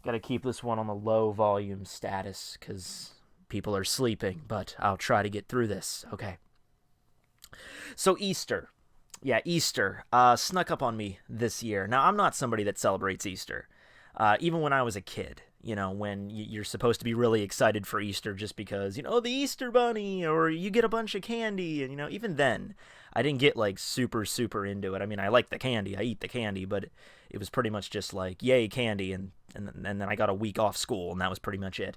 Gotta keep this one on the low volume status because people are sleeping, but I'll try to get through this. Okay. So, Easter. Yeah, Easter snuck up on me this year. Now, I'm not somebody that celebrates Easter. Even when I was a kid, when you're supposed to be really excited for Easter just because, the Easter Bunny, or you get a bunch of candy. And, even then, I didn't get like super, super into it. I mean, I like the candy, I eat the candy, but it was pretty much just like, yay, candy. And then I got a week off school, and that was pretty much it.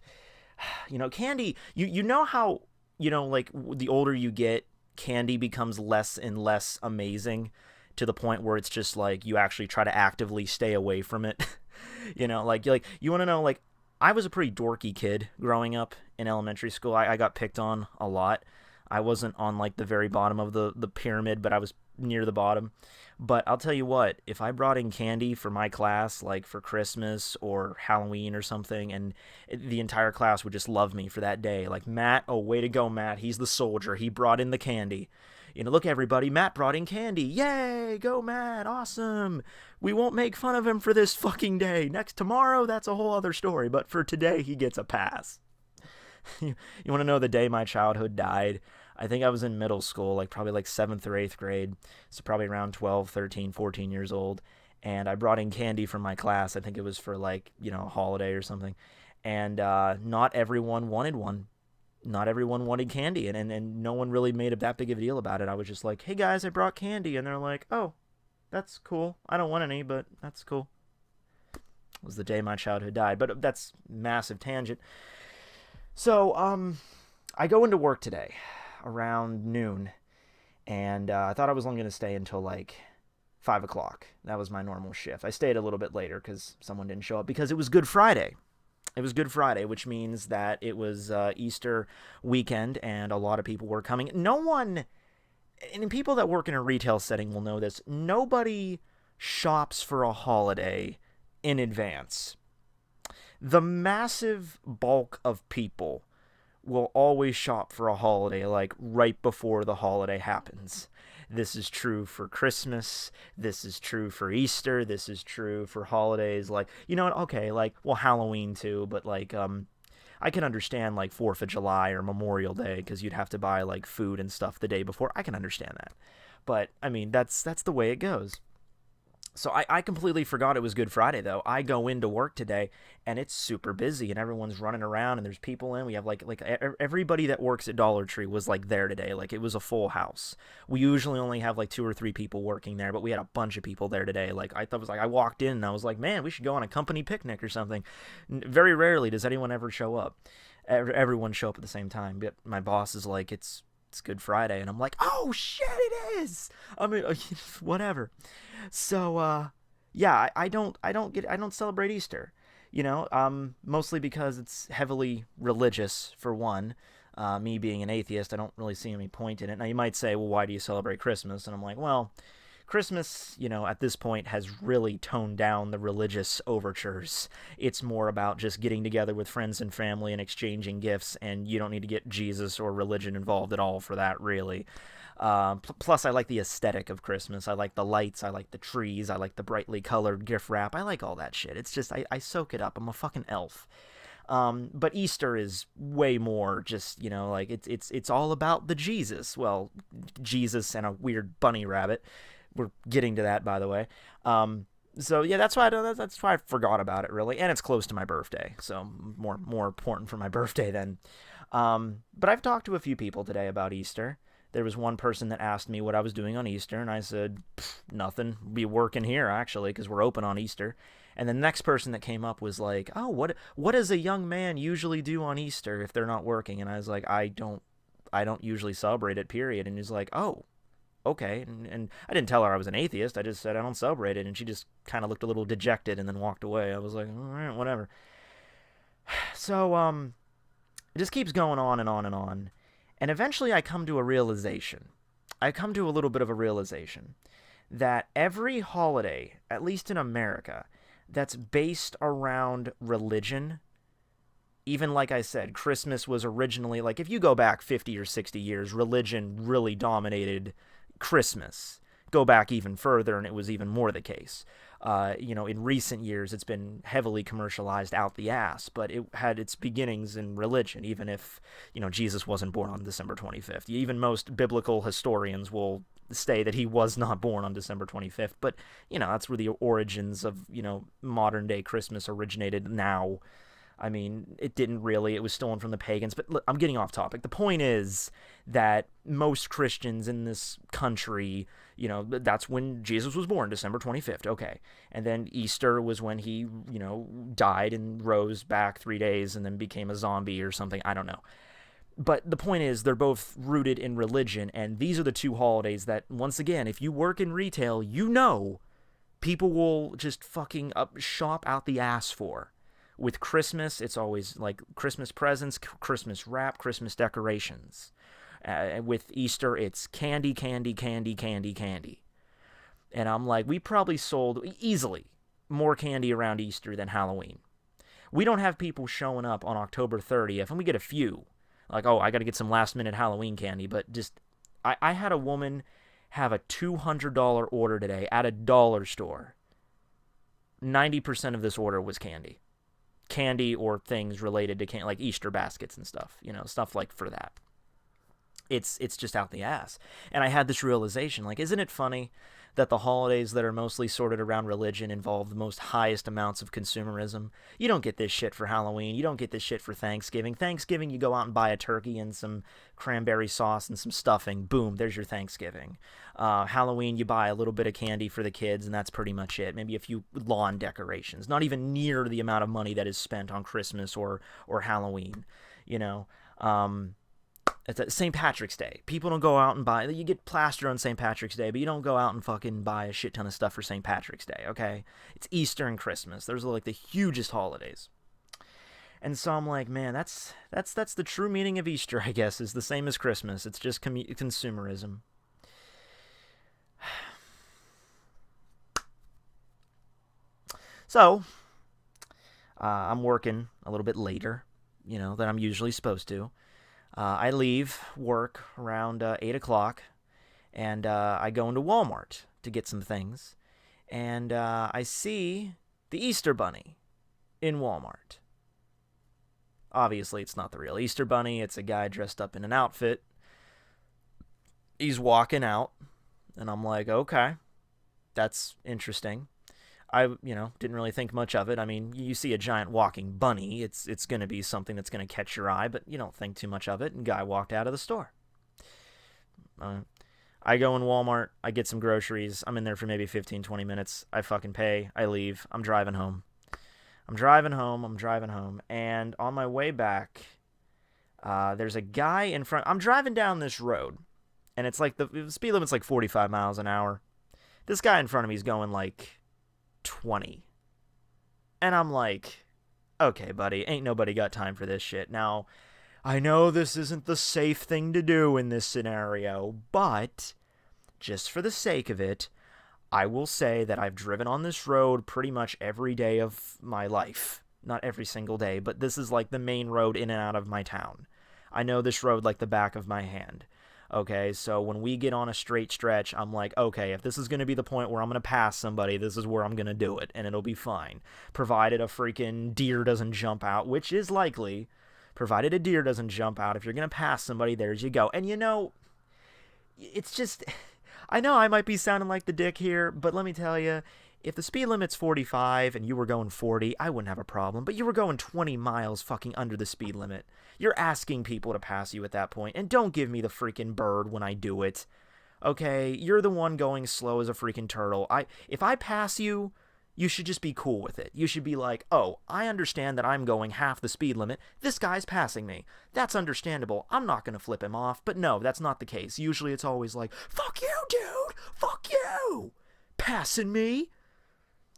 Candy, you know how, like the older you get, candy becomes less and less amazing to the point where it's just like you actually try to actively stay away from it. Like you want to know, like, I was a pretty dorky kid growing up in elementary school. I got picked on a lot. I wasn't on like the very bottom of the pyramid, but I was near the bottom. But I'll tell you what, if I brought in candy for my class, like for Christmas or Halloween or something, and the entire class would just love me for that day. Like, Matt, oh, way to go, Matt. He's the soldier. He brought in the candy. Look, everybody, Matt brought in candy. Yay, go, Matt. Awesome. We won't make fun of him for this fucking day. Next tomorrow, that's a whole other story. But for today, he gets a pass. You want to know the day my childhood died? I think I was in middle school, like probably like 7th or 8th grade. So probably around 12, 13, 14 years old. And I brought in candy from my class. I think it was for like, a holiday or something. And not everyone wanted one. Not everyone wanted candy. And no one really made that big of a deal about it. I was just like, hey guys, I brought candy. And they're like, oh, that's cool. I don't want any, but that's cool. It was the day my childhood died. But that's massive tangent. So, I go into work today around noon, and I thought I was only going to stay until like 5 o'clock. That was my normal shift. I stayed a little bit later because someone didn't show up because it was Good Friday. It was Good Friday, which means that it was Easter weekend, and a lot of people were coming. No one, and people that work in a retail setting will know this, nobody shops for a holiday in advance. The massive bulk of people will always shop for a holiday like right before the holiday happens. This is true for Christmas. This is true for Easter. This is true for holidays like, okay, like, well, Halloween too, but like, I can understand like 4th of July or Memorial Day because you'd have to buy like food and stuff the day before. I can understand that. But I mean, that's the way it goes. So I completely forgot it was Good Friday, though. I go into work today, and it's super busy, and everyone's running around, and there's people in. We have, like everybody that works at Dollar Tree was, like, there today. Like, it was a full house. We usually only have, like, 2 or 3 people working there, but we had a bunch of people there today. Like, I thought it was like, I walked in, and I was like, man, we should go on a company picnic or something. Very rarely does anyone ever show up. Everyone show up at the same time. But my boss is like, it's Good Friday, and I'm like, oh, shit, it is! I mean, whatever. So, yeah, I don't celebrate Easter, mostly because it's heavily religious, for one. Me being an atheist, I don't really see any point in it. Now, you might say, well, why do you celebrate Christmas? And I'm like, well, Christmas, at this point has really toned down the religious overtures. It's more about just getting together with friends and family and exchanging gifts, and you don't need to get Jesus or religion involved at all for that, really. Plus, I like the aesthetic of Christmas. I like the lights. I like the trees. I like the brightly colored gift wrap. I like all that shit. It's just, I soak it up. I'm a fucking elf. But Easter is way more just, like it's all about the Jesus. Well, Jesus and a weird bunny rabbit. We're getting to that, by the way. So yeah, that's why I forgot about it, really. And it's close to my birthday, so more important for my birthday then. But I've talked to a few people today about Easter. There was one person that asked me what I was doing on Easter, and I said, nothing. Be working here, actually, because we're open on Easter. And the next person that came up was like, oh, what does a young man usually do on Easter if they're not working? And I was like, I don't usually celebrate it, period. And he's like, oh, okay. And I didn't tell her I was an atheist. I just said I don't celebrate it. And she just kind of looked a little dejected and then walked away. I was like, all right, whatever. So, it just keeps going on and on and on. And eventually I come to a realization. I come to a little bit of a realization that every holiday, at least in America, that's based around religion, even like I said, Christmas was originally, like if you go back 50 or 60 years, religion really dominated Christmas. Go back even further and it was even more the case. In recent years, it's been heavily commercialized out the ass, but it had its beginnings in religion, even if, Jesus wasn't born on December 25th. Even most biblical historians will say that he was not born on December 25th, but, that's where the origins of, modern day Christmas originated now. I mean, it didn't really. It was stolen from the pagans. But look, I'm getting off topic. The point is that most Christians in this country, that's when Jesus was born, December 25th. Okay. And then Easter was when he, died and rose back 3 days and then became a zombie or something. I don't know. But the point is, they're both rooted in religion. And these are the two holidays that, once again, if you work in retail, people will just fucking shop out the ass for. With Christmas, it's always like Christmas presents, Christmas wrap, Christmas decorations. With Easter, it's candy, candy, candy, candy, candy. And I'm like, we probably sold easily more candy around Easter than Halloween. We don't have people showing up on October 30th, and we get a few. Like, oh, I got to get some last-minute Halloween candy. But just, I had a woman have a $200 order today at a dollar store. 90% of this order was candy. Candy or things related to candy, like Easter baskets and stuff, stuff like for that. It's just out the ass. And I had this realization, like, isn't it funny that the holidays that are mostly sorted around religion involve the most highest amounts of consumerism? You don't get this shit for Halloween. You don't get this shit for Thanksgiving. Thanksgiving, you go out and buy a turkey and some cranberry sauce and some stuffing. Boom, there's your Thanksgiving. Halloween, you buy a little bit of candy for the kids, and that's pretty much it. Maybe a few lawn decorations. Not even near the amount of money that is spent on Christmas or Halloween, It's St. Patrick's Day. People don't go out and buy... You get plaster on St. Patrick's Day, but you don't go out and fucking buy a shit ton of stuff for St. Patrick's Day, okay? It's Easter and Christmas. Those are like the hugest holidays. And so I'm like, man, that's the true meaning of Easter, I guess, is the same as Christmas. It's just consumerism. So, I'm working a little bit later, than I'm usually supposed to. I leave work around 8 o'clock, and I go into Walmart to get some things, and I see the Easter Bunny in Walmart. Obviously, it's not the real Easter Bunny. It's a guy dressed up in an outfit. He's walking out, and I'm like, okay, that's interesting. I, didn't really think much of it. I mean, you see a giant walking bunny, it's going to be something that's going to catch your eye, but you don't think too much of it, and guy walked out of the store. I go in Walmart, I get some groceries, I'm in there for maybe 15, 20 minutes, I fucking pay, I leave, I'm driving home, and on my way back, there's a guy in front. I'm driving down this road, and it's like the speed limit's like 45 miles an hour. This guy in front of me is going like 20. And I'm like, okay, buddy, ain't nobody got time for this shit. Now, I know this isn't the safe thing to do in this scenario, but just for the sake of it, I will say that I've driven on this road pretty much every day of my life. Not every single day, but this is like the main road in and out of my town. I know this road like the back of my hand. Okay, so when we get on a straight stretch, I'm like, okay, if this is going to be the point where I'm going to pass somebody, this is where I'm going to do it, and it'll be fine. Provided a freaking deer doesn't jump out, which is likely. Provided a deer doesn't jump out, if you're going to pass somebody, there's you go. And it's just... I know I might be sounding like the dick here, but let me tell you, if the speed limit's 45 and you were going 40, I wouldn't have a problem. But you were going 20 miles fucking under the speed limit. You're asking people to pass you at that point, and don't give me the freaking bird when I do it. Okay, you're the one going slow as a freaking turtle. If I pass you, you should just be cool with it. You should be like, oh, I understand that I'm going half the speed limit. This guy's passing me. That's understandable. I'm not going to flip him off. But no, that's not the case. Usually it's always like, fuck you, dude! Fuck you! Passing me?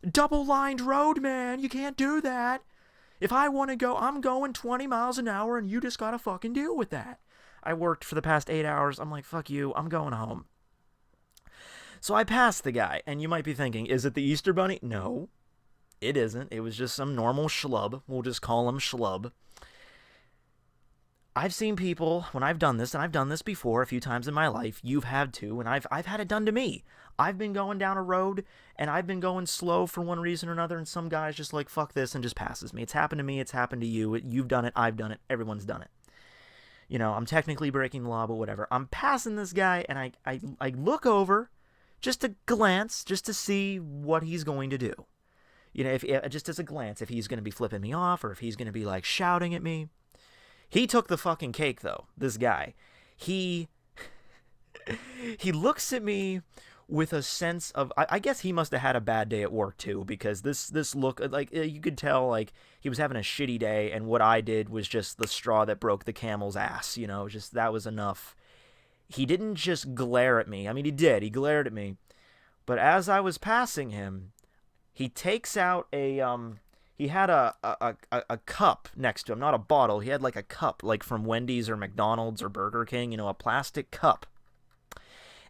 Double-lined road, man. You can't do that. If I want to go, I'm going 20 miles an hour, and you just gotta fucking deal with that. I worked for the past 8 hours. I'm like, fuck you. I'm going home. So I passed the guy, and you might be thinking, is it the Easter Bunny? No, it isn't. It was just some normal schlub. We'll just call him schlub. I've seen people when I've done this, and I've done this before a few times in my life. You've had too, and I've had it done to me. I've been going down a road and I've been going slow for one reason or another, and some guy's just like fuck this and just passes me. It's happened to me. It's happened to you. You've done it. I've done it. Everyone's done it. I'm technically breaking the law, but whatever. I'm passing this guy, and I look over just to glance, just to see what he's going to do. If just as a glance, if he's going to be flipping me off or if he's going to be like shouting at me. He took the fucking cake, though. This guy, he he looks at me with a sense of I guess he must have had a bad day at work too, because this look, like, you could tell like he was having a shitty day, and what I did was just the straw that broke the camel's ass. Just that was enough. He didn't just glare at me. I mean, he did. He glared at me, but as I was passing him, he takes out he had a cup next to him, not a bottle. He had like a cup, like from Wendy's or McDonald's or Burger King, a plastic cup.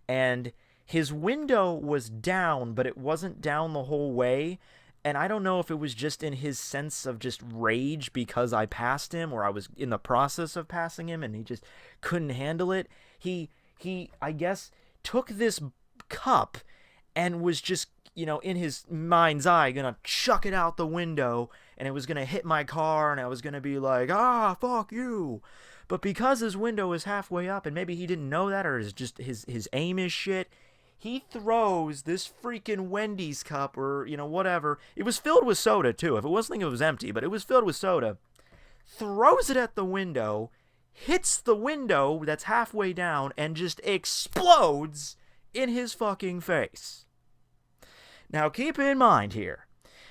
And his window was down, but it wasn't down the whole way. And I don't know if it was just in his sense of just rage because I passed him, or I was in the process of passing him and he just couldn't handle it. He I guess took this cup and was just, in his mind's eye, gonna chuck it out the window, and it was gonna hit my car, and I was gonna be like, fuck you. But because his window is halfway up, and maybe he didn't know that, or his aim is shit, he throws this freaking Wendy's cup, or, whatever. It was filled with soda, too. If it wasn't, it was empty, but it was filled with soda. Throws it at the window, hits the window that's halfway down, and just explodes in his fucking face. Now, keep in mind here,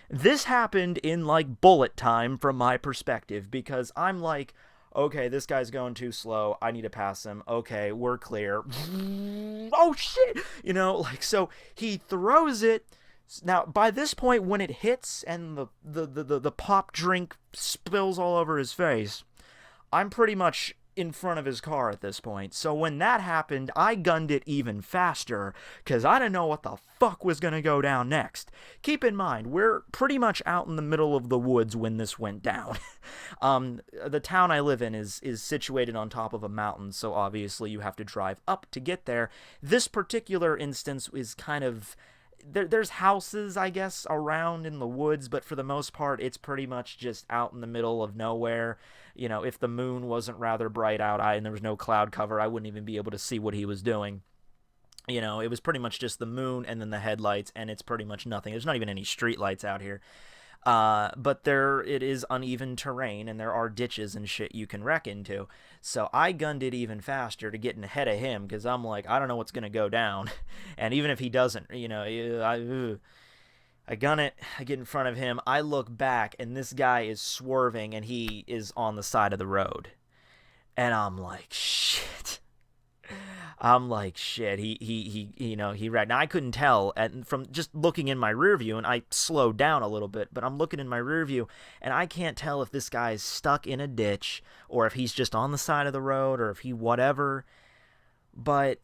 this happened in, like, bullet time from my perspective, because I'm like, okay, this guy's going too slow, I need to pass him, okay, we're clear, oh shit, so he throws it. Now, by this point, when it hits and the pop drink spills all over his face, I'm pretty much in front of his car at this point. So when that happened, I gunned it even faster, because I didn't know what the fuck was going to go down next. Keep in mind, we're pretty much out in the middle of the woods when this went down. The town I live in is situated on top of a mountain, so obviously you have to drive up to get there. This particular instance is kind of... There's houses, I guess, around in the woods, but for the most part, it's pretty much just out in the middle of nowhere. If the moon wasn't rather bright out, and there was no cloud cover, I wouldn't even be able to see what he was doing. It was pretty much just the moon and then the headlights, and it's pretty much nothing. There's not even any street lights out here. But it is uneven terrain, and there are ditches and shit you can wreck into. So I gunned it even faster to get ahead of him, because I'm like, I don't know what's going to go down. And even if he doesn't, I gun it, I get in front of him, I look back, and this guy is swerving, and he is on the side of the road. And I'm like, shit. He ran. Now, I couldn't tell from just looking in my rear view, and I slowed down a little bit, but I'm looking in my rear view, and I can't tell if this guy's stuck in a ditch, or if he's just on the side of the road, or if he whatever. But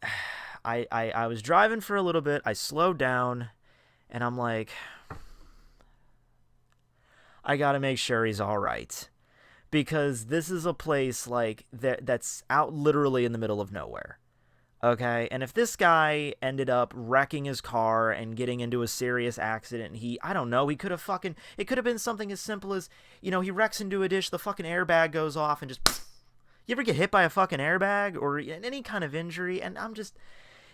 I was driving for a little bit, I slowed down, and I'm like, I gotta make sure he's alright. Because this is a place like that's out literally in the middle of nowhere. Okay, and if this guy ended up wrecking his car and getting into a serious accident, I don't know, it could have been something as simple as, he wrecks into a ditch, the fucking airbag goes off, and just, you ever get hit by a fucking airbag, or any kind of injury, and I'm just,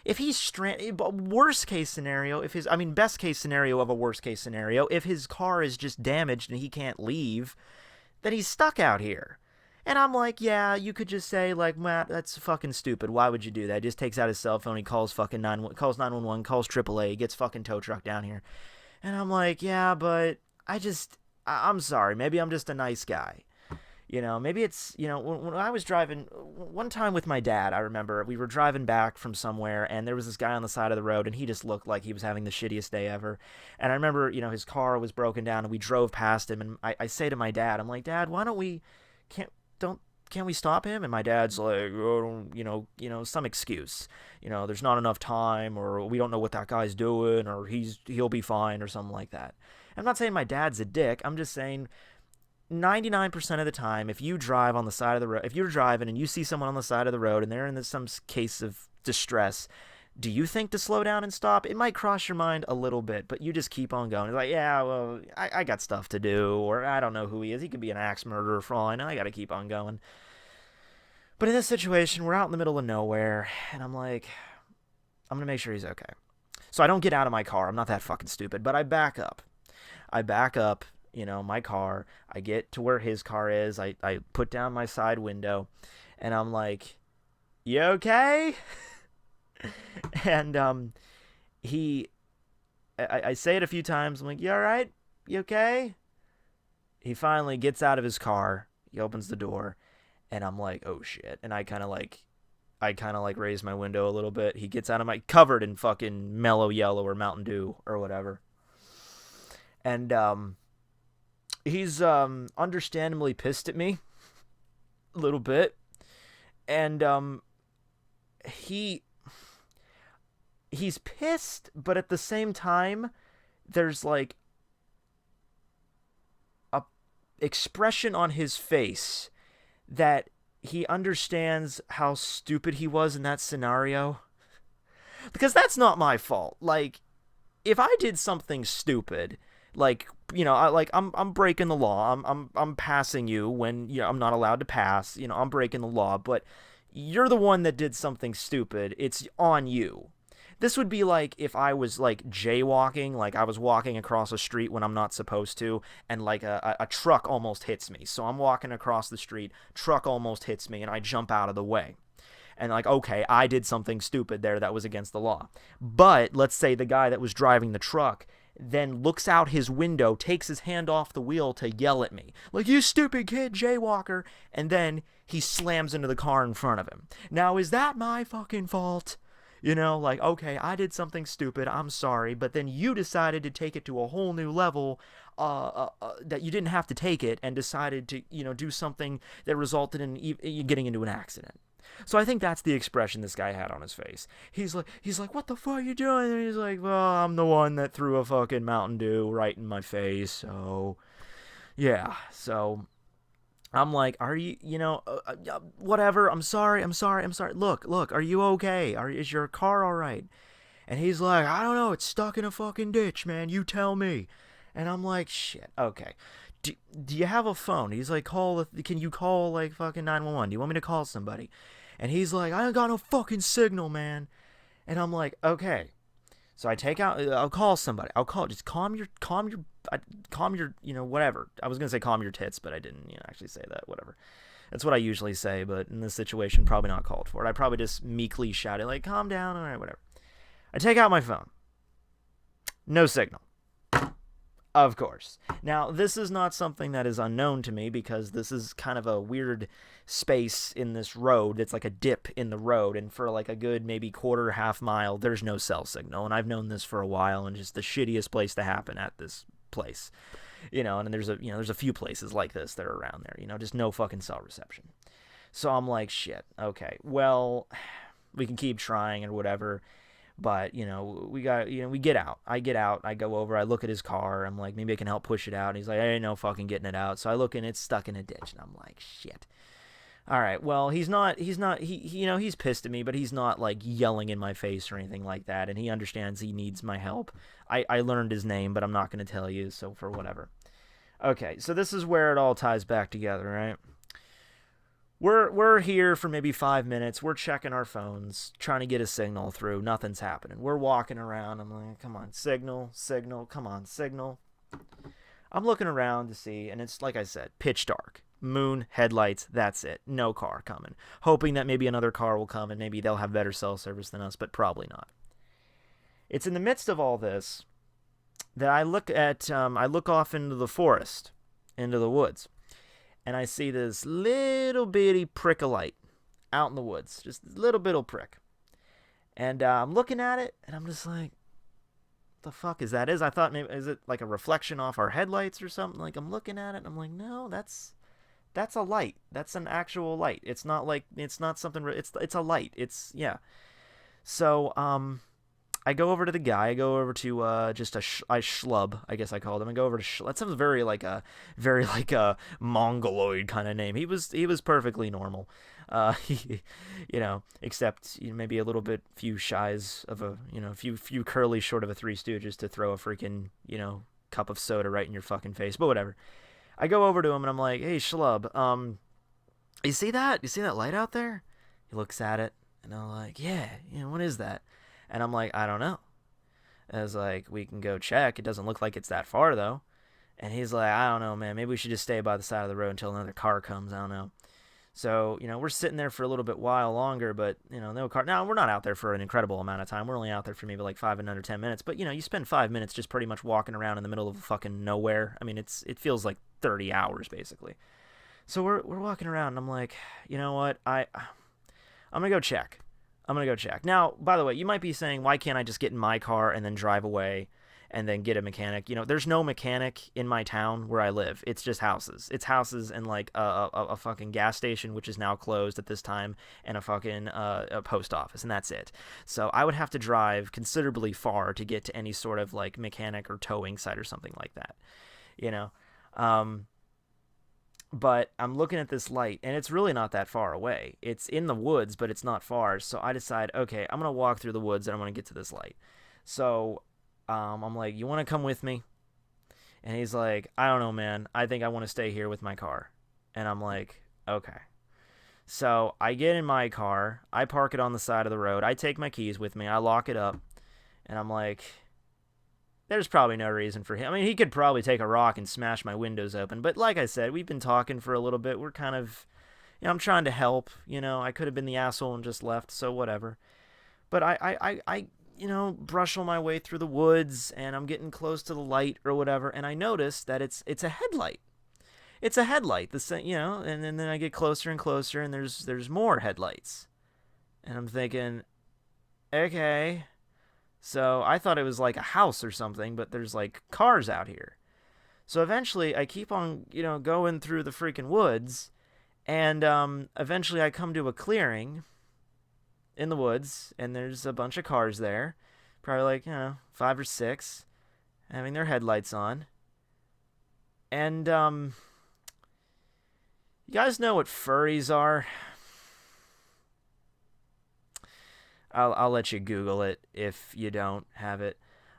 if he's worst case scenario, best case scenario of a worst case scenario, if his car is just damaged and he can't leave, then he's stuck out here. And I'm like, yeah, you could just say, like, Matt, that's fucking stupid. Why would you do that? He just takes out his cell phone, he calls fucking 911, calls AAA, gets fucking tow truck down here. And I'm like, yeah, but I'm sorry. Maybe I'm just a nice guy. Maybe it's, when I was driving, one time with my dad, I remember, we were driving back from somewhere, and there was this guy on the side of the road, and he just looked like he was having the shittiest day ever. And I remember, his car was broken down, and we drove past him, and I say to my dad, I'm like, Dad, why don't we, can't we stop him? And my dad's like, oh, some excuse. There's not enough time, or we don't know what that guy's doing, or he'll be fine, or something like that. I'm not saying my dad's a dick. I'm just saying, 99% of the time, if you drive on the side of the road, if you're driving and you see someone on the side of the road and they're in some case of distress, do you think to slow down and stop? It might cross your mind a little bit, but you just keep on going. It's like, yeah, well, I got stuff to do, or I don't know who he is. He could be an axe murderer for all I know. I got to keep on going. But in this situation, we're out in the middle of nowhere, and I'm like, I'm going to make sure he's okay. So I don't get out of my car. I'm not that fucking stupid, but I back up. I back up, my car. I get to where his car is. I put down my side window, and I'm like, you okay? And I say it a few times. I'm like, you all right? You okay? He finally gets out of his car. He opens the door, and I'm like, oh shit. And I kind of like raise my window a little bit. He gets out of my covered in fucking mellow yellow or Mountain Dew or whatever. And he's understandably pissed at me a little bit. And he's pissed, but at the same time there's like a expression on his face that he understands how stupid he was in that scenario. Because that's not my fault. Like, if I did something stupid, like, I'm breaking the law. I'm passing you when I'm not allowed to pass. I'm breaking the law, but you're the one that did something stupid. It's on you. This would be like if I was like jaywalking, like I was walking across a street when I'm not supposed to, and like a truck almost hits me. So I'm walking across the street, truck almost hits me, and I jump out of the way. And like, okay, I did something stupid there that was against the law. But let's say the guy that was driving the truck then looks out his window, takes his hand off the wheel to yell at me. Like, you stupid kid, jaywalker. And then he slams into the car in front of him. Now, is that my fucking fault? Like, okay, I did something stupid, I'm sorry, but then you decided to take it to a whole new level that you didn't have to take it, and decided to, do something that resulted in you getting into an accident. So I think that's the expression this guy had on his face. He's like, what the fuck are you doing? And he's like, well, I'm the one that threw a fucking Mountain Dew right in my face, so, yeah, so I'm like, are you, whatever, I'm sorry. Look, are you okay? Is your car all right? And he's like, I don't know, it's stuck in a fucking ditch, man, you tell me. And I'm like, shit, okay. Do you have a phone? He's like, can you call, like, fucking 911? Do you want me to call somebody? And he's like, I ain't got no fucking signal, man. And I'm like, okay. So I'll call somebody. Just calm your, whatever. I was going to say calm your tits, but I didn't, actually say that, whatever. That's what I usually say, but in this situation, probably not called for it. I probably just meekly shouted, like, calm down, all right, whatever. I take out my phone. No signal. Of course. Now, this is not something that is unknown to me, because this is kind of a weird space in this road. It's like a dip in the road, and for like a good maybe half mile, there's no cell signal. And I've known this for a while, and just the shittiest place to happen at this place. And there's a few places like this that are around there, just no fucking cell reception. So I'm like, shit, okay, well, we can keep trying or whatever. But, we get out. I get out. I go over. I look at his car. I'm like, maybe I can help push it out. And he's like, I ain't no fucking getting it out. So I look, and it's stuck in a ditch. And I'm like, shit. All right. Well, he's pissed at me, but he's not like yelling in my face or anything like that. And he understands he needs my help. I learned his name, but I'm not going to tell you. So for whatever. Okay. So this is where it all ties back together, right? We're here for maybe 5 minutes. We're checking our phones, trying to get a signal through. Nothing's happening. We're walking around. I'm like, come on, signal, come on, signal. I'm looking around to see, and it's, like I said, pitch dark. Moon, headlights, that's it. No car coming. Hoping that maybe another car will come and maybe they'll have better cell service than us, but probably not. It's in the midst of all this that I look off into the forest, into the woods. And I see this little bitty prick of light out in the woods. Just a little bitty prick. And I'm looking at it, and I'm just like, what the fuck is that? I thought maybe, is it like a reflection off our headlights or something? Like, I'm looking at it, and I'm like, no, that's a light. That's an actual light. It's not something, it's a light. It's, yeah. So, I go over to the guy. I go over to just I schlub, I guess I called him. I go over to that sounds very like a mongoloid kind of name. He was perfectly normal. He, except maybe a little bit few shies of a few curly short of a Three Stooges to throw a freaking cup of soda right in your fucking face. But whatever. I go over to him and I'm like, hey schlub, you see that? You see that light out there? He looks at it and I'm like, yeah, what is that? And I'm like, I don't know. I was like, we can go check. It doesn't look like it's that far, though. And he's like, I don't know, man. Maybe we should just stay by the side of the road until another car comes. I don't know. So, we're sitting there for a little bit while longer, but, no car. Now, we're not out there for an incredible amount of time. We're only out there for maybe like 5 and under 10 minutes. But, you spend 5 minutes just pretty much walking around in the middle of fucking nowhere. I mean, it feels like 30 hours, basically. So we're walking around, and I'm like, you know what? I'm going to go check. Now, by the way, you might be saying, why can't I just get in my car and then drive away and then get a mechanic? There's no mechanic in my town where I live. It's just houses. It's houses and like a fucking gas station, which is now closed at this time, and a fucking a post office, and that's it. So I would have to drive considerably far to get to any sort of like mechanic or towing site or something like that. But I'm looking at this light, and it's really not that far away. It's in the woods, but it's not far. So I decide, okay, I'm going to walk through the woods, and I'm going to get to this light. So I'm like, you want to come with me? And he's like, I don't know, man. I think I want to stay here with my car. And I'm like, okay. So I get in my car. I park it on the side of the road. I take my keys with me. I lock it up. And I'm like, there's probably no reason for him. I mean, he could probably take a rock and smash my windows open. But like I said, we've been talking for a little bit. We're kind of, I'm trying to help. I could have been the asshole and just left, so whatever. But I brush my way through the woods, and I'm getting close to the light or whatever, and I notice that it's a headlight. It's a headlight, and then I get closer and closer, and there's more headlights. And I'm thinking, okay. So I thought it was like a house or something, but there's like cars out here. So eventually I keep on, going through the freaking woods, and eventually I come to a clearing in the woods, and there's a bunch of cars there, probably like, 5 or 6, having their headlights on. And you guys know what furries are? I'll let you Google it if you don't have it.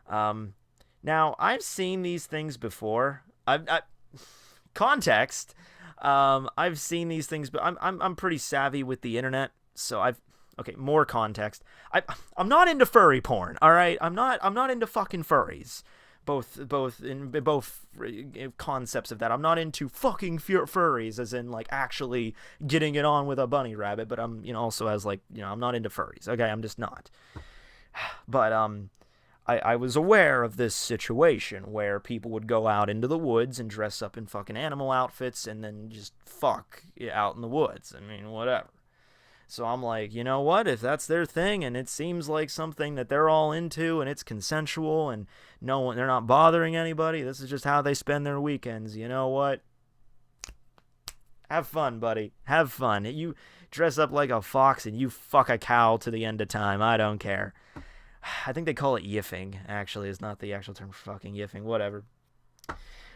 Now I've seen these things before. Context. I've seen these things, but I'm pretty savvy with the internet, so more context. I'm not into furry porn. All right, I'm not into fucking furries. Both concepts of that. I'm not into fucking furries, as in like actually getting it on with a bunny rabbit. But I'm also as like I'm not into furries. Okay, I'm just not. But I was aware of this situation where people would go out into the woods and dress up in fucking animal outfits and then just fuck out in the woods. I mean, whatever. So I'm like, you know what? If that's their thing and it seems like something that they're all into and it's consensual and they're not bothering anybody, this is just how they spend their weekends. You know what? Have fun, buddy. Have fun. You dress up like a fox and you fuck a cow to the end of time. I don't care. I think they call it yiffing, actually. It's not the actual term for fucking yiffing. Whatever.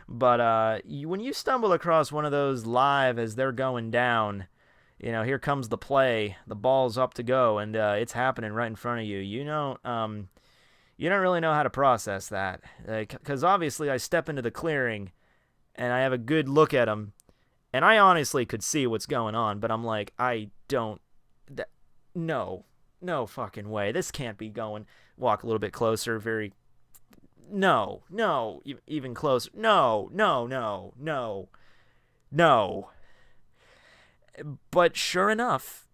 But when you stumble across one of those live as they're going down, here comes the play, the ball's up to go, and it's happening right in front of you. You don't really know how to process that. Because obviously I step into the clearing, and I have a good look at them, and I honestly could see what's going on, but I'm like, no fucking way. This can't be going. Walk a little bit closer, no, even closer. No. But sure enough,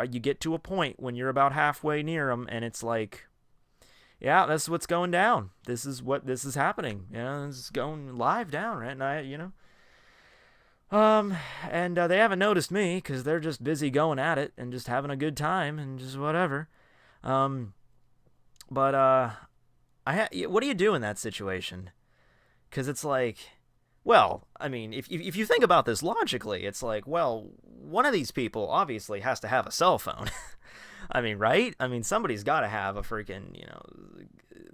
you get to a point when you're about halfway near them, and it's like, yeah, that's what's going down. This is happening. This is going live down, right? And they haven't noticed me because they're just busy going at it and just having a good time and just whatever. But what do you do in that situation? Because it's like, well, I mean, if you think about this logically, it's like, well, one of these people obviously has to have a cell phone. I mean, right? I mean, somebody's got to have a freaking,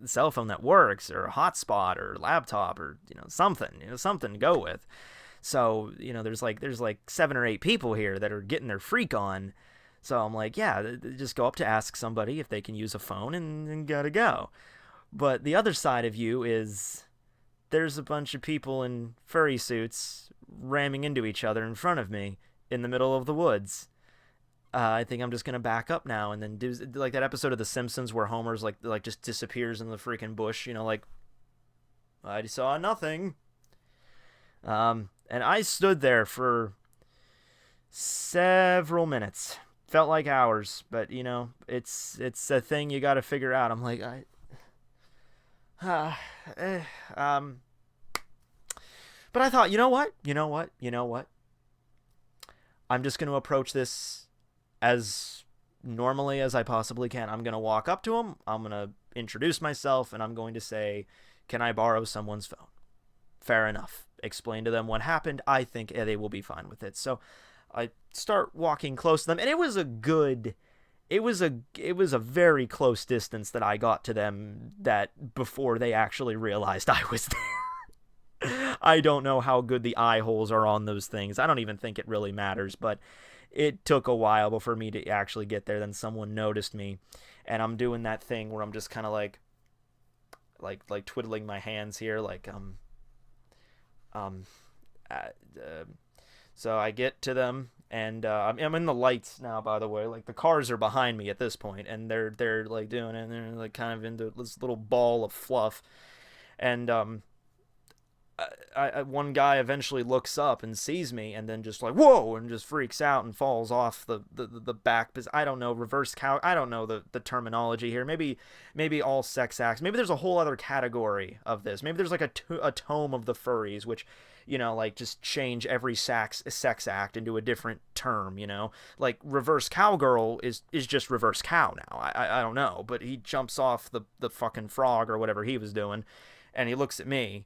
cell phone that works, or a hotspot, or laptop, or something to go with. So there's like 7 or 8 people here that are getting their freak on. So I'm like, yeah, just go up to ask somebody if they can use a phone, and gotta go. But the other side of you is there's a bunch of people in furry suits ramming into each other in front of me in the middle of the woods. I think I'm just gonna back up now and then do like that episode of The Simpsons where Homer's like just disappears in the freaking bush. Like I saw nothing. And I stood there for several minutes. Felt like hours, but it's a thing you got to figure out. I'm like, uh, eh, um, but I thought, you know what? I'm just going to approach this as normally as I possibly can. I'm going to walk up to him. I'm going to introduce myself, and I'm going to say, "Can I borrow someone's phone?" Fair enough. Explain to them what happened. I think they will be fine with it. So I start walking close to them, and it was a very close distance that I got to them, that before they actually realized I was there. I don't know how good the eye holes are on those things. I don't even think it really matters, but it took a while before me to actually get there. Then someone noticed me, and I'm doing that thing where I'm just kind of like twiddling my hands here, um, so I get to them, and I'm in the lights now. By the way, like the cars are behind me at this point, and they're like doing it, and they're like kind of into this little ball of fluff, and one guy eventually looks up and sees me, and then just like whoa, and just freaks out and falls off the back. Because I don't know, reverse cow. I don't know the terminology here. Maybe all sex acts. Maybe there's a whole other category of this. Maybe there's like a tome of the furries, which like just change every sex act into a different term. Like reverse cowgirl is just reverse cow now. I don't know, but he jumps off the fucking frog or whatever he was doing, and he looks at me.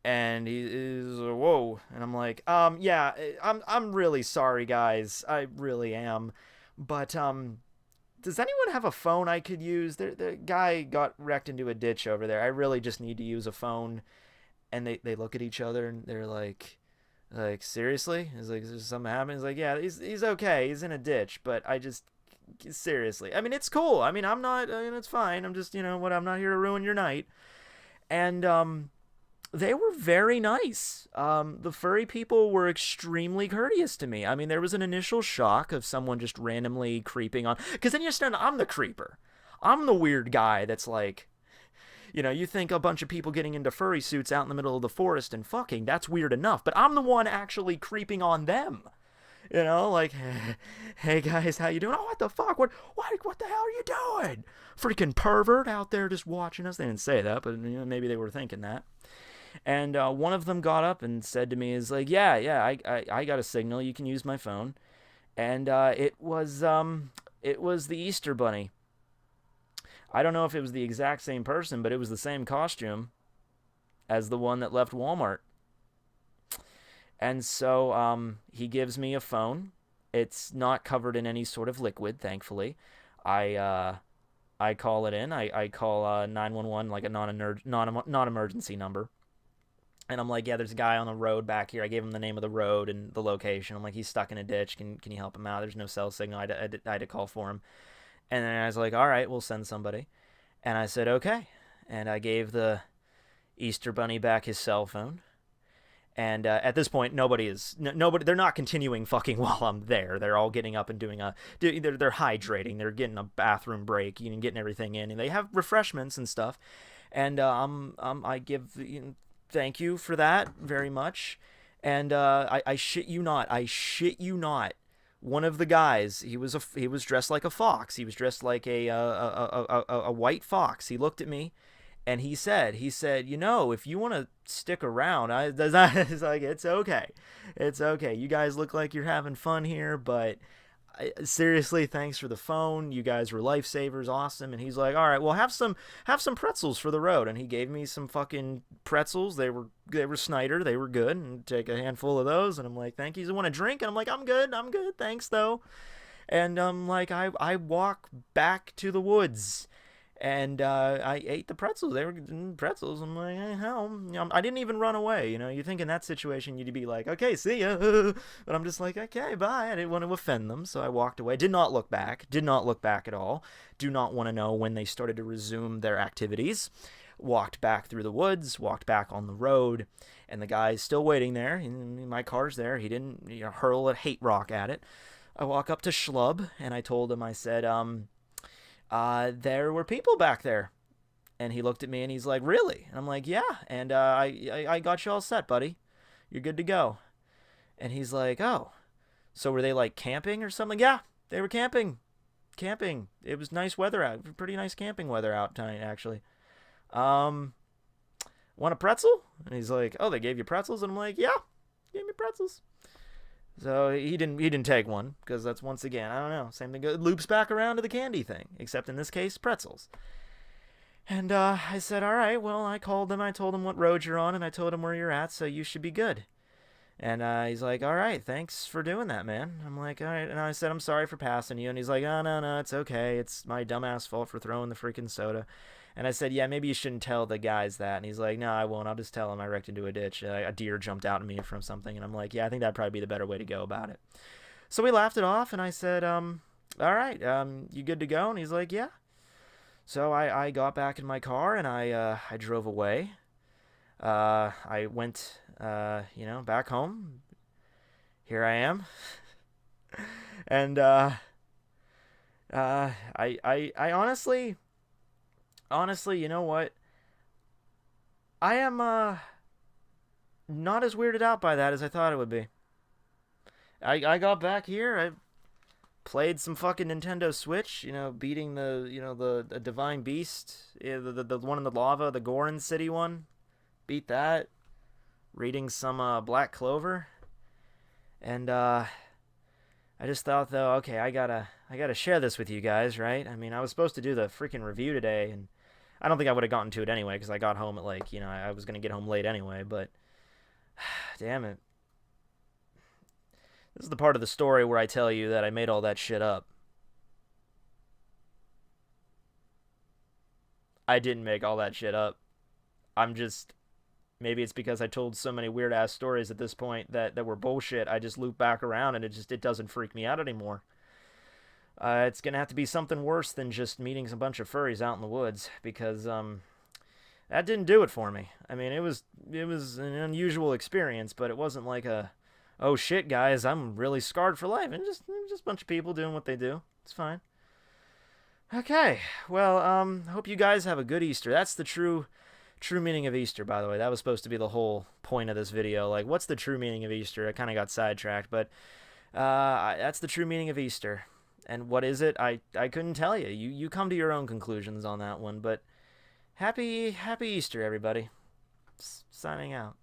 And he is whoa, and I'm like, yeah, I'm really sorry, guys, I really am, but does anyone have a phone I could use? The guy got wrecked into a ditch over there. I really just need to use a phone. And they look at each other, and they're like seriously? He's like, is there something happening? He's like, yeah, he's okay. He's in a ditch, but I just seriously. I mean, it's cool. I mean, I'm not. I mean, it's fine. I'm just I'm not here to ruin your night. And they were very nice. The furry people were extremely courteous to me. I mean, there was an initial shock of someone just randomly creeping on, because then you understand I'm the creeper. I'm the weird guy that's like, you think a bunch of people getting into furry suits out in the middle of the forest and fucking, that's weird enough. But I'm the one actually creeping on them. Like, hey guys, how you doing? Oh, what the fuck? What the hell are you doing? Freaking pervert out there just watching us. They didn't say that, but maybe they were thinking that. And one of them got up and said to me, is like, yeah, I got a signal. You can use my phone. And it was the Easter Bunny. I don't know if it was the exact same person, but it was the same costume as the one that left Walmart. And so he gives me a phone. It's not covered in any sort of liquid, thankfully. I call it in. I call 911, like a non-emergency number. And I'm like, yeah, there's a guy on the road back here. I gave him the name of the road and the location. I'm like, he's stuck in a ditch. Can you help him out? There's no cell signal. I had to call for him. And then I was like, all right, we'll send somebody. And I said, okay. And I gave the Easter Bunny back his cell phone. And at this point, nobody. They're not continuing fucking while I'm there. They're all getting up and doing they're hydrating. They're getting a bathroom break, getting everything in, and they have refreshments and stuff. And I give thank you for that very much. And I shit you not. One of the guys, he was dressed like a fox. He was dressed like a white fox. He looked at me, and he said, if you want to stick around, it's like, it's okay. You guys look like you're having fun here, but seriously, thanks for the phone. You guys were lifesavers, awesome. And he's like, all right, well, have some pretzels for the road. And he gave me some fucking pretzels. They were Snyder. They were good. And take a handful of those. And I'm like, thank you. You want a drink? And I'm like, I'm good. Thanks though. And like I walk back to the woods, and I ate the pretzels. They were pretzels. I'm like, hey, hell, you know, I didn't even run away. You know, you think in that situation you'd be like, okay, see ya, but I'm just like, okay, bye. I didn't want to offend them, so I walked away. Did not look back. Did not look back at all. Do not want to know when they started to resume their activities. Walked back through the woods. Walked back on the road, and the guy's still waiting there. My car's there. He didn't, you know, hurl a hate rock at it. I walk up to Schlub and I told him, I said, there were people back there. And he looked at me and he's like, really? And I'm like, yeah. And I got you all set, buddy. You're good to go. And he's like, oh, so were they like camping or something? Yeah, they were camping. Camping. It was nice weather out. Pretty nice camping weather out tonight, actually. Um, want a pretzel? And he's like, oh, they gave you pretzels? And I'm like, yeah, gave me pretzels. So he didn't take one because that's once again, I don't know, same thing. It loops back around to the candy thing, except in this case pretzels. And I said, all right, well, I called them, I told them what road you're on, and I told him where you're at, so you should be good. And he's like, all right, thanks for doing that, man. I'm like, all right. And I said, I'm sorry for passing you. And he's like, oh, no, no, it's okay. It's my dumbass fault for throwing the freaking soda. And I said, yeah, maybe you shouldn't tell the guys that. And he's like, no, I won't. I'll just tell them I wrecked into a ditch. A deer jumped out at me from something. And I'm like, yeah, I think that'd probably be the better way to go about it. So we laughed it off, and I said, all right, you good to go? And he's like, yeah. So I got back in my car, and I drove away. I went, back home. Here I am. And I honestly, you know what? I am not as weirded out by that as I thought it would be. I got back here. I played some fucking Nintendo Switch. You know, beating the Divine Beast, yeah, the one in the lava, the Goron City one. Beat that. Reading some Black Clover, and I just thought though, okay, I gotta share this with you guys, right? I mean, I was supposed to do the freaking review today, and I don't think I would have gotten to it anyway because I got home at like, I was gonna get home late anyway. But damn it, this is the part of the story where I tell you that I made all that shit up. I didn't make all that shit up. I'm just maybe it's because I told so many weird ass stories at this point that were bullshit. I just loop back around and it doesn't freak me out anymore. It's gonna have to be something worse than just meeting a bunch of furries out in the woods because that didn't do it for me. I mean, it was an unusual experience, but it wasn't like a oh shit guys, I'm really scarred for life. And just a bunch of people doing what they do. It's fine. Okay, well, hope you guys have a good Easter. That's the true meaning of Easter, by the way. That was supposed to be the whole point of this video. Like, what's the true meaning of Easter? I kind of got sidetracked, but that's the true meaning of Easter. And what is it? I couldn't tell you. You come to your own conclusions on that one. But happy Easter, everybody. Signing out.